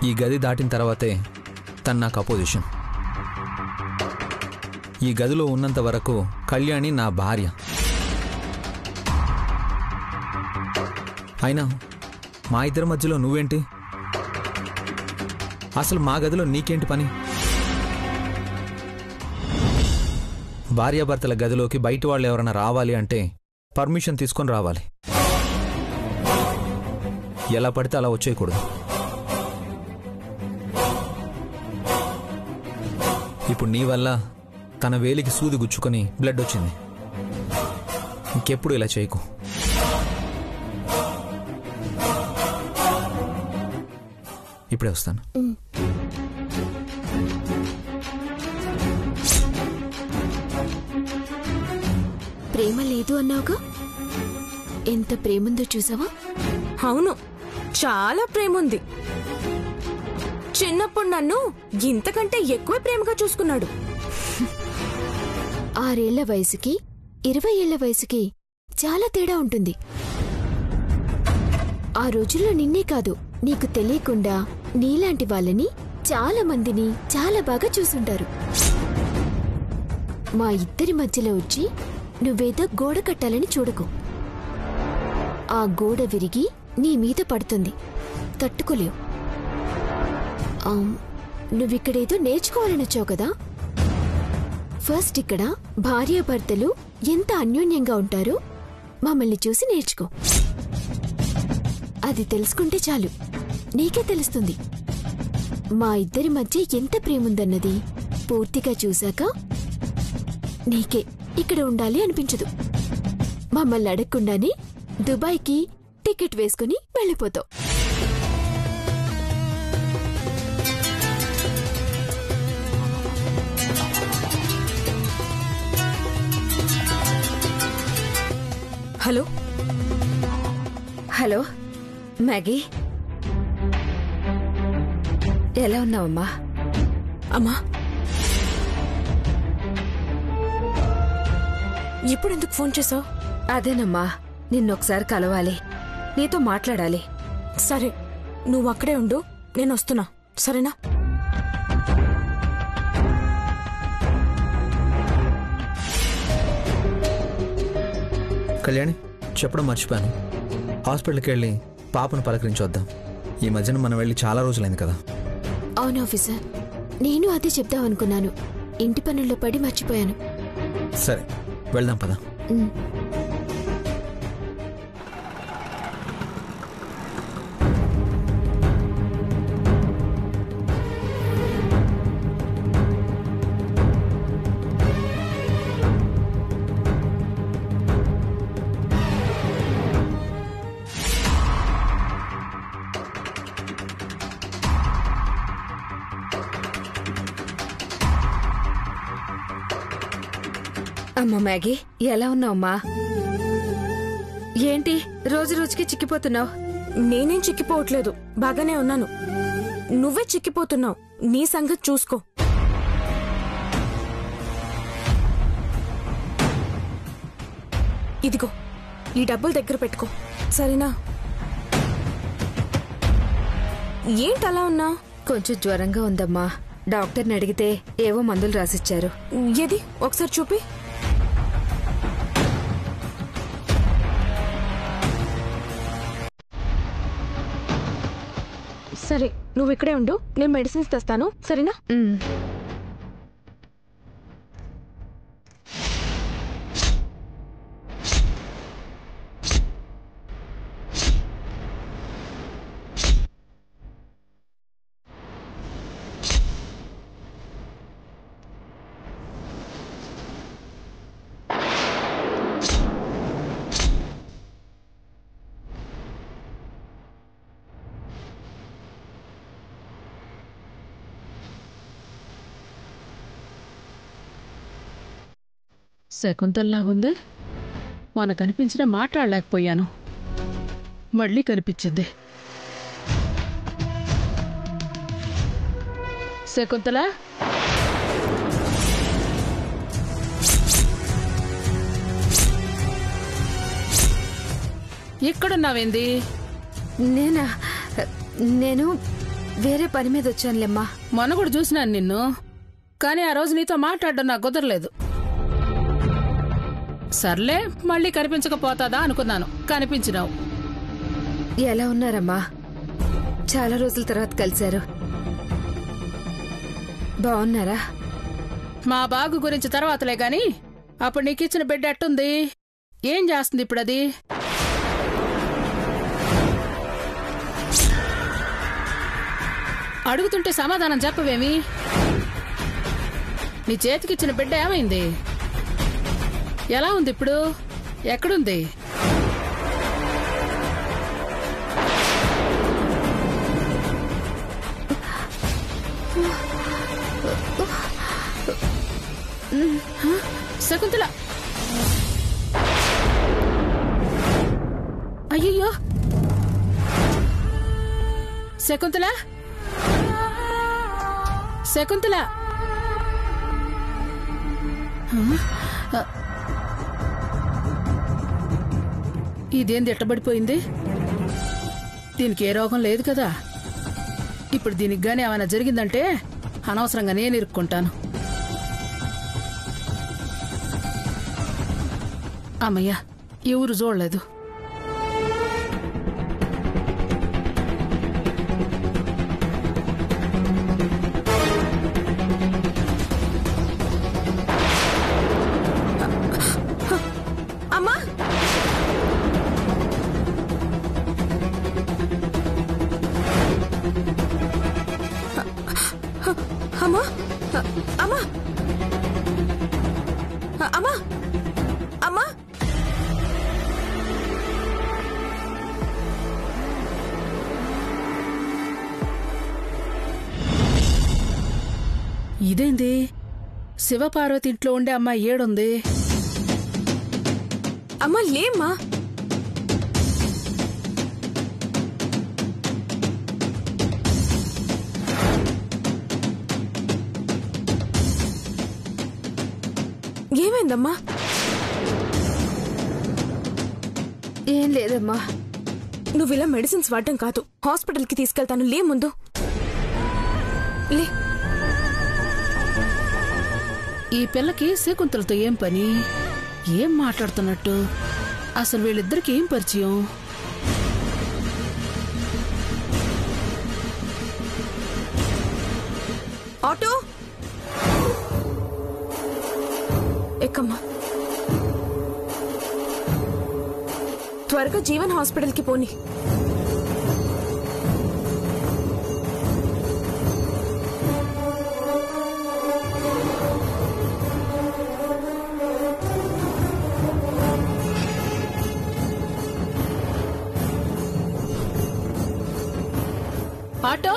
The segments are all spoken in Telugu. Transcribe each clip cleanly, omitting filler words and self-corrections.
ఈ గది దాటిన తర్వాతే తను నాకు అపోజిషన్. ఈ గదిలో ఉన్నంత వరకు కళ్యాణి నా భార్య. అయినా మా ఇద్దరి మధ్యలో నువ్వేంటి? అసలు మా గదిలో నీకేంటి పని? భార్యాభర్తల గదిలోకి బయట వాళ్ళు ఎవరైనా రావాలి అంటే పర్మిషన్ తీసుకొని రావాలి. ఎలా పడితే అలా వచ్చేయకూడదు. ఇప్పుడు నీ వల్ల తన వేలికి సూది గుచ్చుకొని బ్లడ్ వచ్చింది. ఇంకెప్పుడు ఇలా చేయకు. ఇప్పుడే వస్తాను. ప్రేమ లేదు అన్నావుగా, ఎంత ప్రేముందో చూసావా? అవును, చాలా ప్రేముంది. చిన్నప్పుడు నన్ను ఇంతకంటే ఎక్కువ ప్రేమగా చూసుకున్నాడు. 6 ఏళ్ల వయసుకి 20 ఏళ్ల వయసుకి చాలా తేడా ఉంటుంది. ఆ రోజుల్లో నిన్నే కాదు, నీకు తెలియకుండా నీలాంటి వాళ్ళని చాలా మందిని చాలా బాగా చూసుంటారు. మా ఇద్దరి మధ్యలో వచ్చి నువ్వేదో గోడ కట్టాలని చూడకు. ఆ గోడ విరిగి నీ మీద పడుతుంది, తట్టుకోలేవు. నువ్విక్కడేదో నేర్చుకోవాలనొచ్చావు కదా. ఫస్ట్ ఇక్కడ భార్యాభర్తలు ఎంత అన్యోన్యంగా ఉంటారో మమ్మల్ని చూసి నేర్చుకో. అది తెలుసుకుంటే చాలు, నీకే తెలుస్తుంది మా ఇద్దరి మధ్య ఎంత ప్రేముందన్నది. పూర్తిగా చూశాక నీకే ఇక్కడ ఉండాలి అనిపించదు. మమ్మల్ని అడగకుండానే దుబాయ్కి టికెట్ వేసుకుని వెళ్ళిపోతావు. హలో హలో మ్యాగీ, ఎలా ఉన్నావమ్మా? అమ్మా, ఇప్పుడెందుకు ఫోన్ చేసావు? అదేనమ్మా, నిన్నొకసారి కలవాలి, నీతో మాట్లాడాలి. సరే, నువ్వు అక్కడే ఉండు, నేను వస్తున్నా, సరేనా? కళ్యాణి, చెప్పడం మర్చిపోయాను. హాస్పిటల్కి వెళ్ళి పాపను పలకరించొద్దాం. ఈ మధ్యన మనం వెళ్ళి చాలా రోజులైంది కదా. అవును ఆఫీసర్, నేను అదే చెప్దామనుకున్నాను. ఇంటి పనుల్లో పడి మర్చిపోయాను. సరే, వెళ్దాం పద. అమ్మ మ్యాగీ, ఎలా ఉన్నావమ్మా? ఏంటి రోజు రోజుకి చిక్కిపోతున్నావు? నేనేం చిక్కిపోవట్లేదు, బాగానే ఉన్నాను. నువ్వే చిక్కిపోతున్నావు. నీ సంగతి చూసుకో. ఇదిగో, ఈ డబ్బులు దగ్గర పెట్టుకో, సరేనా? ఏంటలా ఉన్నా? కొంచెం జ్వరంగా ఉందమ్మా. డాక్టర్ని అడిగితే ఏవో మందులు రాసిచ్చారు. ఏది ఒకసారి చూపి. సరే, నువ్వు ఇక్కడే ఉండు, నేను మెడిసిన్స్ తెస్తాను, సరేనా? శకుంతల్లాగుంది. మొన్న కనిపించినా మాట్లాడలేకపోయాను, మళ్ళీ కనిపించింది. శకుంతల, ఎక్కడున్నావేంది? నేను వేరే పని మీద వచ్చానులేమ్మా. మొన్న కూడా చూసినాను నిన్ను, కానీ ఆ రోజు నీతో మాట్లాడడం నాకు కుదరలేదు. సర్లే, మళ్ళీ కనిపించకపోతాదా అనుకున్నాను, కనిపించినావు. ఎలా ఉన్నారమ్మా? చాలా రోజుల తర్వాత కలిశారు. బాగున్నారా? మా బాగు గురించి తర్వాతలే గాని, అప్పుడు నీకిచ్చిన బిడ్డ ఎట్టుంది? ఏం చేస్తుంది ఇప్పుడు అది? అడుగుతుంటే సమాధానం చెప్పవేమి? నీ చేతికిచ్చిన బిడ్డ ఏమైంది? ఎలా ఉంది ఇప్పుడు? ఎక్కడుంది? శకుంతల! అయ్యో శకుంతల! శకుంతల! ఇదేంది ఎట్టబడిపోయింది? దీనికి ఏ రోగం లేదు కదా. ఇప్పుడు దీనికి గానీ ఏమైనా జరిగిందంటే అనవసరంగా నేను ఇరుక్కుంటాను. అమ్మయ్యా, ఎవరు చూడలేదు. అమ్మా! అమ్మా! అమ్మా! అమ్మా! అమ్మా! ఇదేంది? శివపార్వతి ఇంట్లో ఉండే అమ్మాయి ఏడుంది? అమ్మా లేమ్మా. ఏమైందమ్మా? ఏం లేదమ్మా. నువ్వు ఇలా మెడిసిన్స్ వాడటం కాదు, హాస్పిటల్కి తీసుకెళ్తాను. లే ముందు లే. ఈ పిల్లకి శకుంతలతో ఏం పని? ఏం మాట్లాడుతున్నట్టు? అసలు వీళ్ళిద్దరికి ఏం పరిచయం? ఆటో ఎక్కమ్మా. త్వరగా జీవన్ హాస్పిటల్కి పోని. ఆటో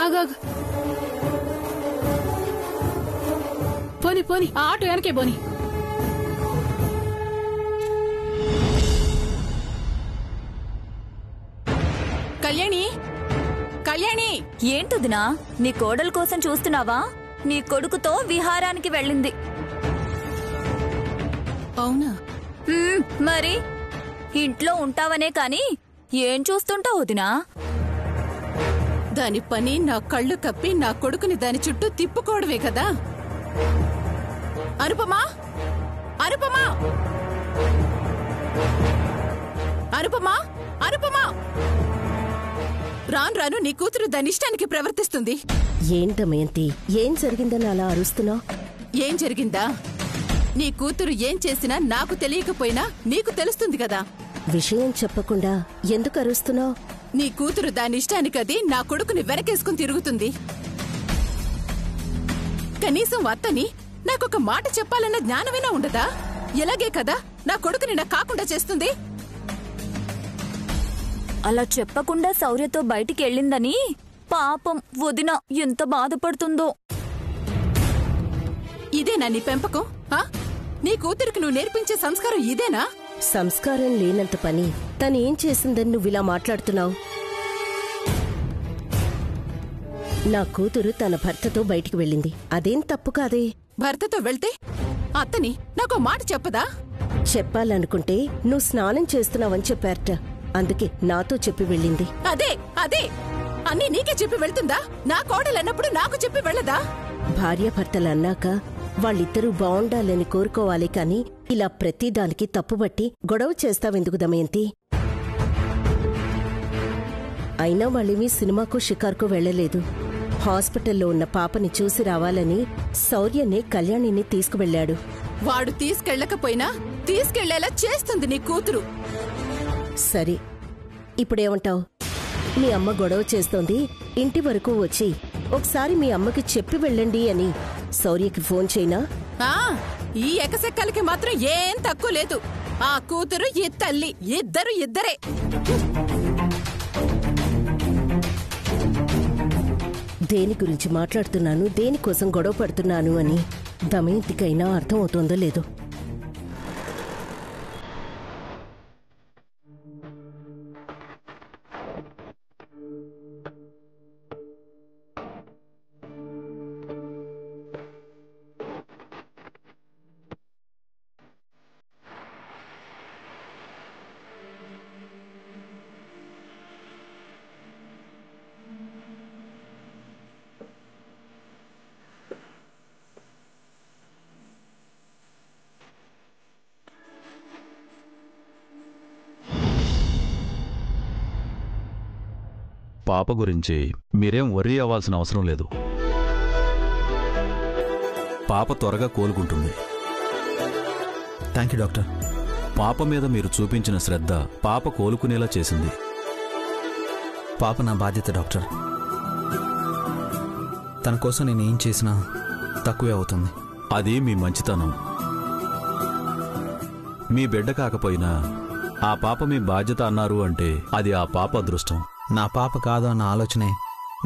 ఆగాగు. పోని పోని, ఆ ఆటో వెనకే పోని. కళ్యాణి! కళ్యాణి! ఏంటొదినా, నీ కోడల కోసం చూస్తున్నావా? నీ కొడుకుతో విహారానికి వెళ్ళింది. అవునా? మరి ఇంట్లో ఉంటావనే కాని ఏం చూస్తుంటావు వదినా? దాని పని నా కళ్ళు కప్పి నా కొడుకుని దాని చుట్టూ తిప్పుకోవడమే కదా. అనుపమా! అనుపమా! అనుపమా! అనుపమా! రాను రాను నీ కూతురు దాని ఇష్టానికి ప్రవర్తిస్తుంది. ఏంటమయంతి, ఏం జరిగిందని అలా అరుస్తున్నావు? ఏం జరిగిందా? నీ కూతురు ఏం చేసినా నాకు తెలియకపోయినా నీకు తెలుస్తుంది కదా. విషయం చెప్పకుండా ఎందుకు అరుస్తున్నావు? నీ కూతురు దాని ఇష్టానికది నా కొడుకుని వెనకేసుకుని తిరుగుతుంది. కనీసం అత్తని నాకొక మాట చెప్పాలన్న జ్ఞానమైనా ఉండదా? ఎలాగే కదా నా కొడుకుని నాకు కాకుండా చేస్తుంది. అలా చెప్పకుండా శౌర్యతో బయటికి వెళ్ళిందని పాపం వదిన ఎంత బాధపడుతుందో. ఇదేనా నీ పెంపకం? నీ కూతురికి నువ్వు నేర్పించే సంస్కారం ఇదేనా? సంస్కారం లేనంత పని తనేం చేసిందని నువ్విలా మాట్లాడుతున్నావు? నా కూతురు తన భర్తతో బయటికి వెళ్ళింది, అదేం తప్పు కాదే. భర్తతో వెళ్తే అత్తని నాకో మాట చెప్పదా? చెప్పాలనుకుంటే నువ్వు స్నానం చేస్తున్నావని చెప్పారట, అందుకే నాతో చెప్పి వెళ్ళింది. అదే అదే అన్నీ నీకే చెప్పి వెళ్తుందా? నా కోడలన్నప్పుడు నాకు చెప్పి వెళ్ళదా? భార్యాభర్తలు అన్నాక వాళ్ళిద్దరూ బావుండాలని కోరుకోవాలి కాని ఇలా ప్రతిదానికి తప్పుబట్టి గొడవ చేస్తావెందుకు దమయంతి? అయినా వాళ్ళేమీ సినిమాకు షికార్కు వెళ్లలేదు. హాస్పిటల్లో ఉన్న పాపని చూసి రావాలని శౌర్యనే కళ్యాణిని తీసుకువెళ్లాడు. వాడు తీసుకెళ్లకపోయినా తీసుకెళ్లేలా చేస్తుంది నీ కూతురు. సరే, ఇప్పుడేమంటావు? మీ అమ్మ గొడవ చేస్తోంది, ఇంటి వరకు వచ్చి ఒకసారి మీ అమ్మకి చెప్పి వెళ్ళండి అని శౌర్యకి ఫోన్ చేయనా? ఈ ఎకసెక్కలకి మాత్రం ఏం తక్కువ లేదు. ఆ కూతురు ఈ తల్లి ఇద్దరు ఇద్దరే. దేని గురించి మాట్లాడుతున్నాను, దేనికోసం గొడవ పడుతున్నాను అని దమయంతికైనా అర్థం అవుతోందో లేదో. పాప గురించి మీరేం వర్రీ అవ్వాల్సిన అవసరం లేదు. పాప త్వరగా కోలుకుంటుంది. Thank you doctor. పాప మీద మీరు చూపించిన శ్రద్ధ పాప కోలుకునేలా చేసింది. పాప నా బాధ్యత డాక్టర్. తన కోసం నేను ఏం చేసినా తక్కువే అవుతుంది. అది మీ మంచితనం. మీ బిడ్డ కాకపోయినా ఆ పాప మీ బాధ్యత అన్నారు అంటే అది ఆ పాప అదృష్టం. నా పాప కాదు అన్న ఆలోచనే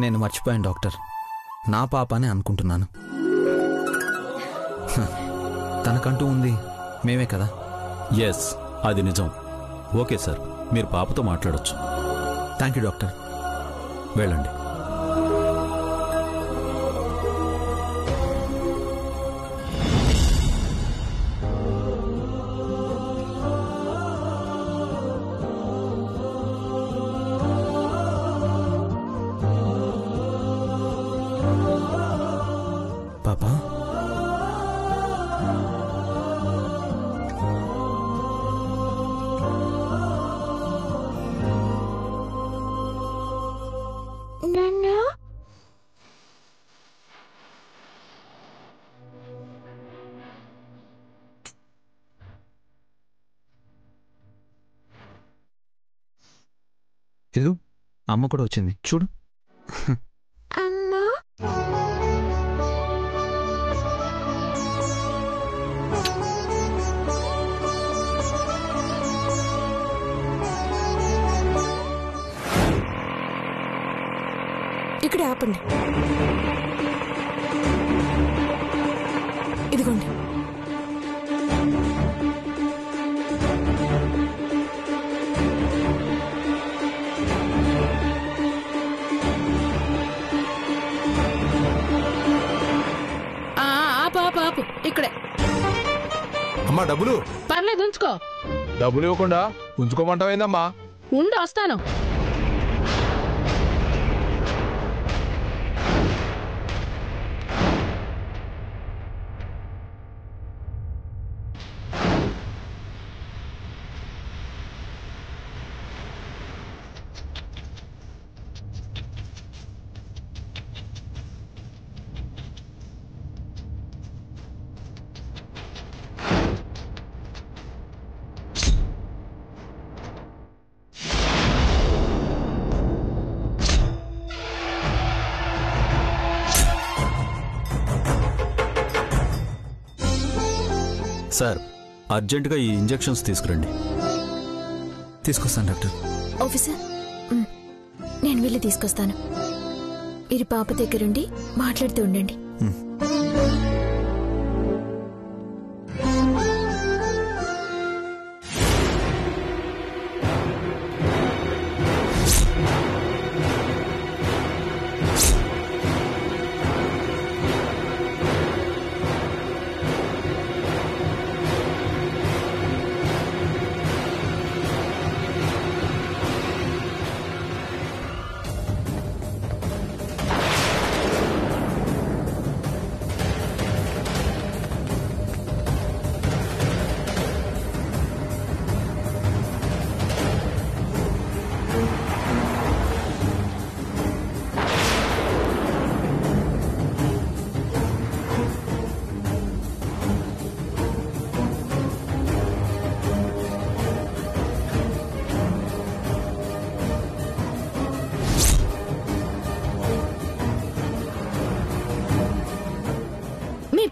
నేను మర్చిపోయాను డాక్టర్. నా పాప అని అనుకుంటున్నాను. తనకంటూ ఉంది మేమే కదా. ఎస్, అది నిజం. ఓకే సార్, మీరు పాపతో మాట్లాడొచ్చు. Thank you doctor. వెళ్ళండి. పాపా, ఇదిగో అమ్మ కూడా వచ్చింది చూడు. ఇక్కడే ఆపండి. ఇదిగోండి. ఆపు, ఇక్కడే. అమ్మా డబ్బులు. పర్లేదు, ఉంచుకో. డబ్బులు ఇవ్వకుండా ఉంచుకోమంటావేందమ్మా? ఉండు, వస్తాను. సార్, అర్జెంటుగా ఈ ఇంజెక్షన్స్ తీసుకురండి. తీసుకొస్తాను డాక్టర్. ఆఫీసర్, నేను వెళ్ళి తీసుకొస్తాను. మీరు పాప దగ్గరుండి మాట్లాడుతూ ఉండండి.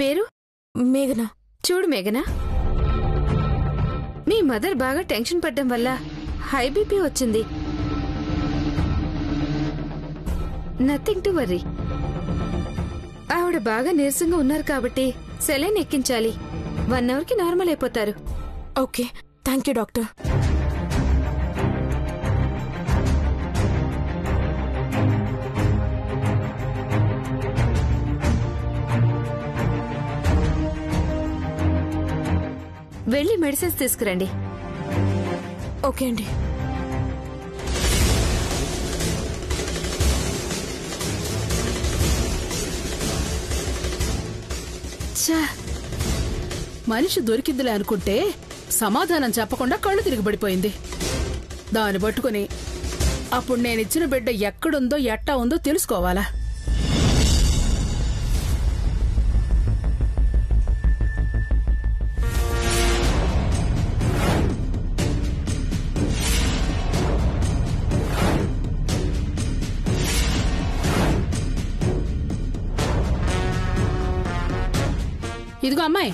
పేరు? మేఘనా. చూడు మేఘనా, మీ మదర్ బాగా టెన్షన్ పడ్డం వల్ల హై బీపీ వచ్చింది. Nothing to worry. ఆవిడ బాగా నీరసంగా ఉన్నారు కాబట్టి సెలైన్ ఎక్కించాలి. 1 అవర్కి నార్మల్ అయిపోతారు. Okay, thank you doctor. వెళ్ళి మెడిసిన్స్ తీసుకురండి. ఓకే అండి. మనిషి దొరికిందిలే అనుకుంటే సమాధానం చెప్పకుండా కళ్ళు తిరిగిపడిపోయింది. దాన్ని పట్టుకుని అప్పుడు నేనిచ్చిన బిడ్డ ఎక్కడుందో ఎట్టా ఉందో తెలుసుకోవాలా? ఇదిగో అమ్మాయి,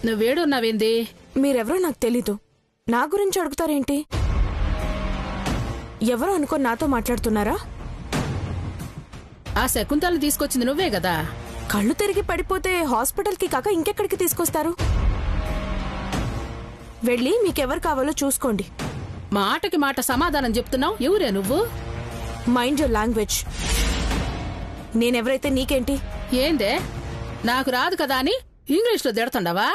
నువ్వేడున్నావేంది? మీరెవరో నాకు తెలీదు. నా గురించి అడుగుతారేంటి? ఎవరో అనుకో నాతో మాట్లాడుతున్నారా? ఆ శకుంతలను తీసుకొచ్చింది నువ్వే కదా. కళ్ళు తిరిగి పడిపోతే హాస్పిటల్కి కాక ఇంకెక్కడికి తీసుకొస్తారు? వెళ్ళి మీకెవరు కావాలో చూసుకోండి. మాటకి మాట సమాధానం చెప్తున్నావు. ఎవరే నువ్వు? Mind your language. నేనెవరైతే నీకేంటి? ఏందే, నాకు రాదు కదా అని ఇంగ్లీష్లో తిడుతుండవా?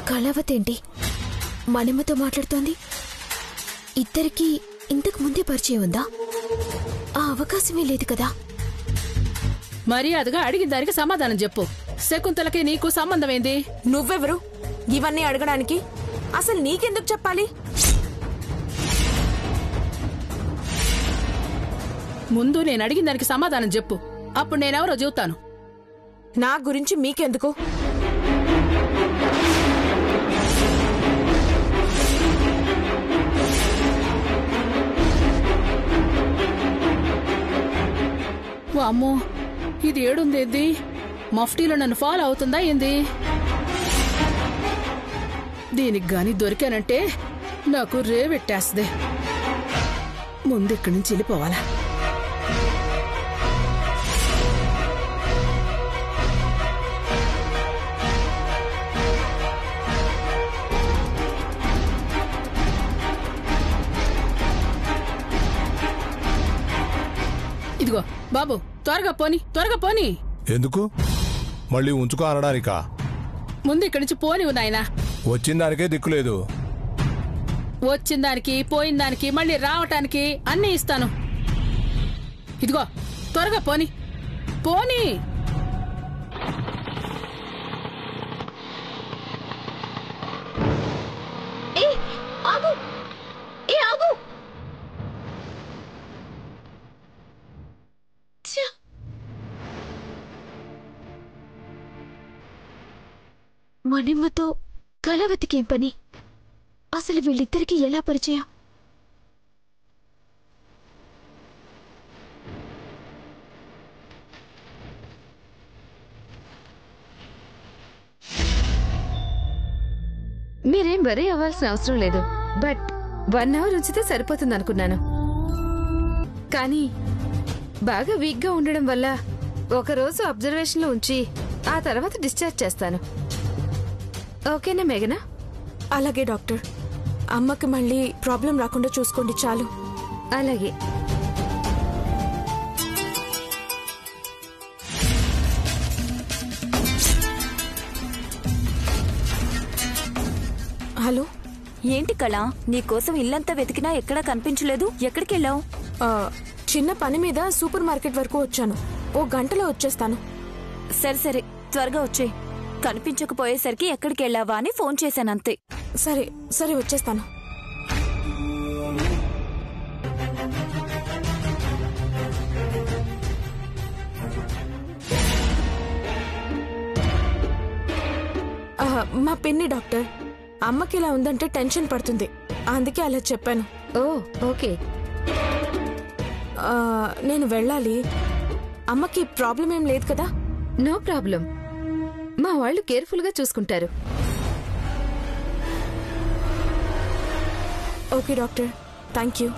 కళావతేంటి మణిమతో మాట్లాడుతోంది? ఇద్దరికి ఇంతకు ముందే పరిచయం ఉందా? ఆ అవకాశమే లేదు కదా. మర్యాదగా అడిగిన దానికి సమాధానం చెప్పు. శకుంతలకి నీకు సంబంధం ఏంది? నువ్వెవరు ఇవన్నీ అడగడానికి? అసలు నీకెందుకు చెప్పాలి? ముందు నేను అడిగిన దానికి సమాధానం చెప్పు, అప్పుడు నేనెవరో చెబుతాను. నా గురించి మీకెందుకు? అమ్మో, ఇది ఏడుందేంది? మఫ్టీలో నన్ను ఫాలో అవుతుందా ఏంది? దీనికి గాని దొరికానంటే నాకు రేవెట్టేస్తుంది. ముందు ఇక్కడి నుంచి వెళ్ళిపోవాలా? ఇదిగో బాబు, త్వరగా పోని, త్వరగా పోని. ఎందుకు? మళ్ళీ ఉంచుకో అనడానికా? ముందు ఇక్కడి నుంచి పోని నాయనా. వచ్చిన దానికే దిక్కులేదు. వచ్చిన దానికి, పోయిన దానికి, మళ్ళీ రావటానికి అన్నీ ఇస్తాను. ఇదిగో త్వరగా పోని, పోని. మణిమతో కళావతికేం పని? అసలు వీళ్ళిద్దరికి ఎలా పరిచయం? మీరేం వరీ అవ్వాల్సిన అవసరం లేదు. బట్ 1 అవర్ ఉంచితే సరిపోతుంది అనుకున్నాను. కానీ బాగా వీక్గా ఉండడం వల్ల ఒకరోజు అబ్జర్వేషన్లో ఉంచి ఆ తర్వాత డిశ్చార్జ్ చేస్తాను. ఓకేనా మేఘనా? అలాగే డాక్టర్. అమ్మకి మళ్ళీ ప్రాబ్లం రాకుండా చూసుకోండి చాలు. అలాగే. హలో, ఏంటి కళ? నీకోసం ఇల్లంతా వెతికినా ఎక్కడా కనిపించలేదు. ఎక్కడికెళ్ళావు? చిన్న పని మీద సూపర్ మార్కెట్ వరకు వచ్చాను. 1 గంటలో వచ్చేస్తాను. సరే సరే త్వరగా వచ్చే. కనిపించకపోయేసరికి ఎక్కడికి వెళ్ళావా అని ఫోన్ చేశానంతే. సరే సరే వచ్చేస్తాను. మా పిన్ని డాక్టర్, అమ్మకి ఇలా ఉందంటే టెన్షన్ పడుతుంది, అందుకే అలా చెప్పాను. ఓ ఓకే. నేను వెళ్ళాలి. అమ్మకి ప్రాబ్లం ఏం లేదు కదా? నో ప్రాబ్లం, మా వాళ్ళు కేర్ఫుల్గా చూసుకుంటారు. Okay doctor, thank you.